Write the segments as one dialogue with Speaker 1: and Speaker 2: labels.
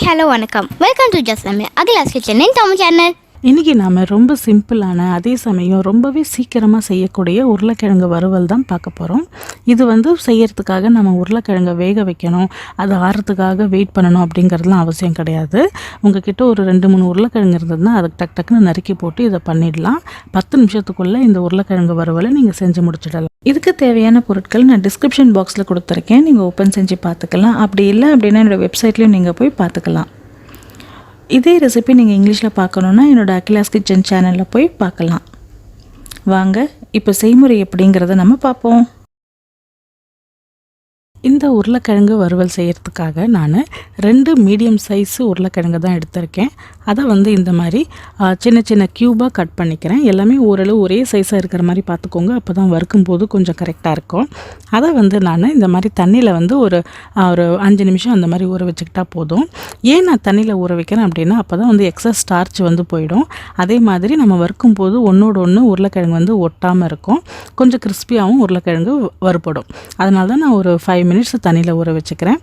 Speaker 1: Hello வணக்கம். Welcome to சமையல் Akila's kitchen இன் Tamil channel.
Speaker 2: இன்றைக்கி நாம் ரொம்ப சிம்பிளான அதே சமயம் ரொம்பவே சீக்கிரமாக செய்யக்கூடிய உருளைக்கிழங்கு வறுவல் தான் பார்க்க போகிறோம். இது செய்யறதுக்காக நம்ம உருளைக்கிழங்கை வேக வைக்கணும், அது ஆறுறதுக்காக வெயிட் பண்ணணும் அப்படிங்கிறதுலாம் அவசியம் கிடையாது. உங்ககிட்ட ஒரு 2-3 உருளைக்கிழங்கு இருந்ததுன்னா அதுக்கு டக்குன்னு நறுக்கி போட்டு இதை பண்ணிடலாம். 10 நிமிஷத்துக்குள்ளே இந்த உருளைக்கிழங்கு வறுவலை நீங்கள் செஞ்சு முடிச்சிடலாம். இதுக்கு தேவையான பொருட்கள் நான் டிஸ்கிரிப்ஷன் பாக்ஸில் கொடுத்துருக்கேன், நீங்கள் ஓப்பன் செஞ்சு பார்த்துக்கலாம். அப்படி இல்லை அப்படின்னா என்னோடய வெப்சைட்லேயும் நீங்கள் போய் பார்த்துக்கலாம். இதே ரெசிபி நீங்கள் இங்கிலீஷில் பார்க்கணுன்னா என்னோடய அகிலாஸ் கிச்சன் சேனலில் போய் பார்க்கலாம். வாங்க இப்போ செய்முறை எப்படிங்கிறத நம்ம பார்ப்போம். இந்த உருளைக்கிழங்கு வறுவல் செய்கிறதுக்காக நான் 2 மீடியம் சைஸு உருளைக்கிழங்கு தான் எடுத்திருக்கேன். அதை இந்த மாதிரி சின்ன சின்ன க்யூபாக கட் பண்ணிக்கிறேன். எல்லாமே ஓரளவு ஒரே சைஸாக இருக்கிற மாதிரி பார்த்துக்கோங்க, அப்போ தான் வறுக்கும்போது கொஞ்சம் கரெக்டாக இருக்கும். அதை நான் இந்த மாதிரி தண்ணியில் ஒரு 5 நிமிஷம் அந்த மாதிரி ஊற வச்சுக்கிட்டா போதும். ஏன் நான் தண்ணியில் ஊற வைக்கிறேன் அப்படின்னா அப்போ தான் எக்ஸஸ் ஸ்டார்ச் போயிடும். அதே மாதிரி நம்ம வறுக்கும்போது ஒன்றோடு ஒன்று உருளைக்கிழங்கு ஒட்டாமல் இருக்கும், கொஞ்சம் கிறிஸ்பியாகவும் உருளைக்கிழங்கு வறுப்படும். அதனால தான் நான் ஒரு 5 மினிட்ஸ் தண்ணியில் ஊற வச்சுக்கிறேன்.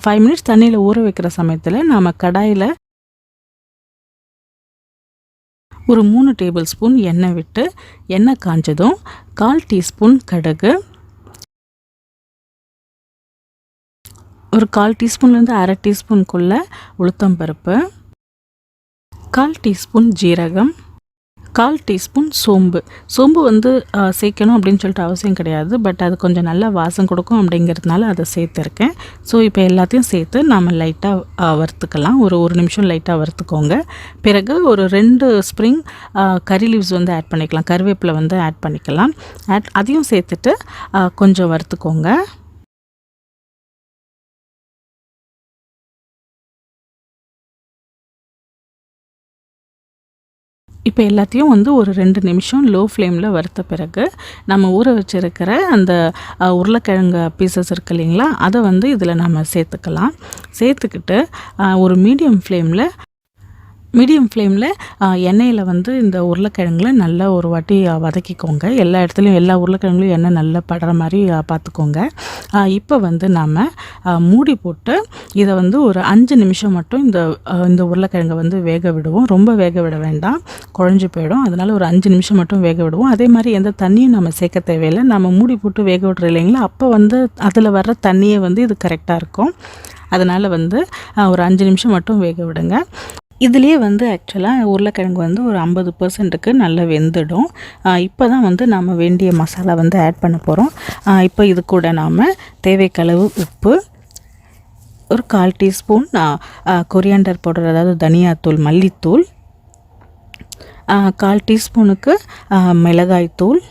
Speaker 2: 5 மினிட்ஸ் தண்ணியில் ஊற வைக்கிற சமயத்தில் நாம் கடாயில் ஒரு 3 டேபிள் ஸ்பூன் எண்ணெய் விட்டு, எண்ணெய் காஞ்சதும் 1/4 டீஸ்பூன் கடுகு, ஒரு 1/4 டீஸ்பூன்லேருந்து 1/2 டீஸ்பூனுக்குள்ளே உளுத்தம்பருப்பு, 1/4 டீஸ்பூன் ஜீரகம், 1/4 டீஸ்பூன் சோம்பு. சேர்க்கணும் அப்படின்னு சொல்லிட்டு அவசியம் கிடையாது, பட் அது கொஞ்சம் நல்லா வாசம் கொடுக்கும் அப்படிங்கிறதுனால அதை சேர்த்துருக்கேன். ஸோ இப்போ எல்லாத்தையும் சேர்த்து நாம் லைட்டாக வறுத்துக்கலாம். ஒரு நிமிஷம் லைட்டாக வறுத்துக்கோங்க. பிறகு ஒரு 2 ஸ்ப்ரிங் கறி லீவ்ஸ் ஆட் பண்ணிக்கலாம், கருவேப்பிலை ஆட் பண்ணிக்கலாம். அதையும் சேர்த்துட்டு கொஞ்சம் வறுத்துக்கோங்க. இப்போ எல்லாத்தையும் ஒரு 2 நிமிஷம் லோ ஃப்ளேமில் வறுத்த பிறகு நம்ம ஊற வச்சுருக்கிற அந்த உருளைக்கிழங்கு பீசஸ் இருக்கு இல்லைங்களா, அதை இதில் நம்ம சேர்த்துக்கலாம். சேர்த்துக்கிட்டு ஒரு மீடியம் ஃப்ளேமில் எண்ணெயில் இந்த உருளைக்கிழங்குல நல்லா ஒரு வாட்டி வதக்கிக்கோங்க. எல்லா இடத்துலையும் எல்லா உருளைக்கிழங்குலையும் எண்ணெய் நல்லா படுற மாதிரி பார்த்துக்கோங்க. இப்போ நாம் மூடி போட்டு இதை ஒரு 5 நிமிஷம் மட்டும் இந்த உருளைக்கிழங்கை வேக விடுவோம். ரொம்ப வேக விட வேண்டாம், குழஞ்சி போயிடும். அதனால் ஒரு 5 நிமிஷம் மட்டும் வேக விடுவோம். அதே மாதிரி எந்த தண்ணியும் நம்ம சேர்க்க தேவையில்லை. நம்ம மூடி போட்டு வேக விடுறோம் இல்லைங்களா, அப்போ அதில் வர்ற தண்ணியே இது கரெக்டாக இருக்கும். அதனால் ஒரு 5 நிமிஷம் மட்டும் வேக விடுங்க. இதுலேயே ஆக்சுவலாக உருளைக்கிழங்கு ஒரு 50%க்கு நல்லா வெந்துடும். இப்போ தான் நாம் வேண்டிய மசாலா ஆட் பண்ண போகிறோம். இப்போ இது கூட நாம் தேவைக்களவு உப்பு, ஒரு 1/4 டீஸ்பூன் கொரியாண்டர் பவுடர், அதாவது தனியாத்தூள், மல்லித்தூள், 1/4 டீஸ்பூனுக்கு மிளகாய்த்தூள்,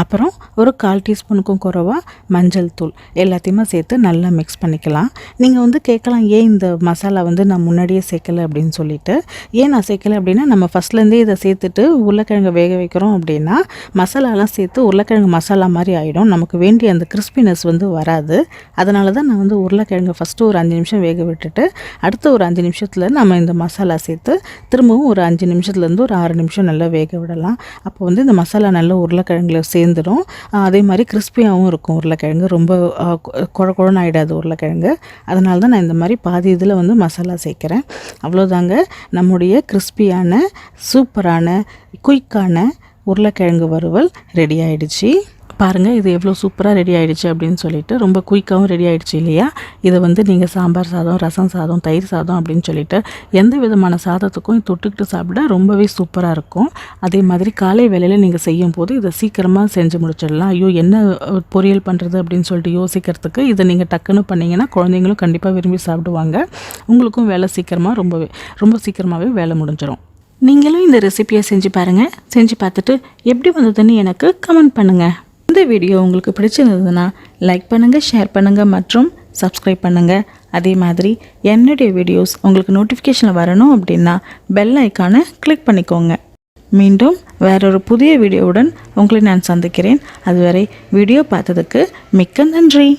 Speaker 2: அப்புறம் ஒரு 1/4 டீஸ்பூனுக்கும் குறைவா மஞ்சள் தூள், எல்லாத்தையுமே சேர்த்து நல்லா மிக்ஸ் பண்ணிக்கலாம். நீங்கள் கேட்கலாம், ஏன் இந்த மசாலா நான் முன்னாடியே சேர்க்கலை அப்படின்னு சொல்லிட்டு. ஏன் நான் சேர்க்கலை அப்படின்னா, நம்ம ஃபஸ்ட்லேருந்தே இதை சேர்த்துட்டு உருளைக்கிழங்கு வேக வைக்கிறோம் அப்படின்னா மசாலாலாம் சேர்த்து உருளைக்கிழங்கு மசாலா மாதிரி ஆகிடும், நமக்கு வேண்டிய அந்த கிறிஸ்பினஸ் வராது. அதனால தான் நான் உருளைக்கிழங்கு ஃபஸ்ட்டு ஒரு 5 நிமிஷம் வேக விட்டுட்டு அடுத்த ஒரு 5 நிமிஷத்தில் நம்ம இந்த மசாலா சேர்த்து திரும்பவும் ஒரு 5 நிமிஷத்துலேருந்து ஒரு 6 நிமிஷம் நல்லா வேக விடலாம். அப்போ இந்த மசாலா நல்லா உருளைக்கிழங்குல சேர்ந்துடும். அதே மாதிரி கிறிஸ்பியாகவும் இருக்கும் உருளைக்கிழங்கு, ரொம்ப குழன்னு ஆகிடாது உருளைக்கிழங்கு. அதனால தான் நான் இந்த மாதிரி பாதி இதில் மசாலா சேர்க்குறேன். அவ்வளோதாங்க, நம்முடைய கிறிஸ்பியான சூப்பரான குயிக்கான உருளைக்கிழங்கு வறுவல் ரெடி ஆகிடுச்சு. பாருங்கள், இது எவ்வளோ சூப்பராக ரெடி ஆகிடுச்சு அப்படின்னு சொல்லிட்டு. ரொம்ப குயிக்காகவும் ரெடி ஆகிடுச்சு இல்லையா. இதை நீங்கள் சாம்பார் சாதம், ரசம் சாதம், தயிர் சாதம் அப்படின்னு சொல்லிட்டு எந்த விதமான சாதத்துக்கும் தொட்டுக்கிட்டு சாப்பிட ரொம்பவே சூப்பராக இருக்கும். அதே மாதிரி காலை வேளையில் நீங்கள் செய்யும் போது இதை சீக்கிரமாக செஞ்சு முடிச்சிடலாம். ஐயோ என்ன பொரியல் பண்ணுறது அப்படின்னு சொல்லிட்டு யோசிக்கிறதுக்கு இதை நீங்கள் டக்குன்னு பண்ணிங்கன்னா குழந்தைங்களும் கண்டிப்பாக விரும்பி சாப்பிடுவாங்க. உங்களுக்கும் வேலை ரொம்ப சீக்கிரமாகவே வேலை முடிஞ்சிடும். நீங்களும் இந்த ரெசிபியை செஞ்சு பாருங்கள். செஞ்சு பார்த்துட்டு எப்படி வந்ததுன்னு எனக்கு கமெண்ட் பண்ணுங்கள். இந்த வீடியோ உங்களுக்கு பிடிச்சிருந்ததுன்னா லைக் பண்ணுங்கள், ஷேர் பண்ணுங்கள் மற்றும் சப்ஸ்கிரைப் பண்ணுங்கள். அதே மாதிரி என்னுடைய வீடியோஸ் உங்களுக்கு நோட்டிஃபிகேஷனில் வரணும் அப்படின்னா பெல் ஐக்கானை கிளிக் பண்ணிக்கோங்க. மீண்டும் வேறொரு புதிய வீடியோவுடன் உங்களை நான் சந்திக்கிறேன். அதுவரை வீடியோ பார்த்ததுக்கு மிக்க நன்றி.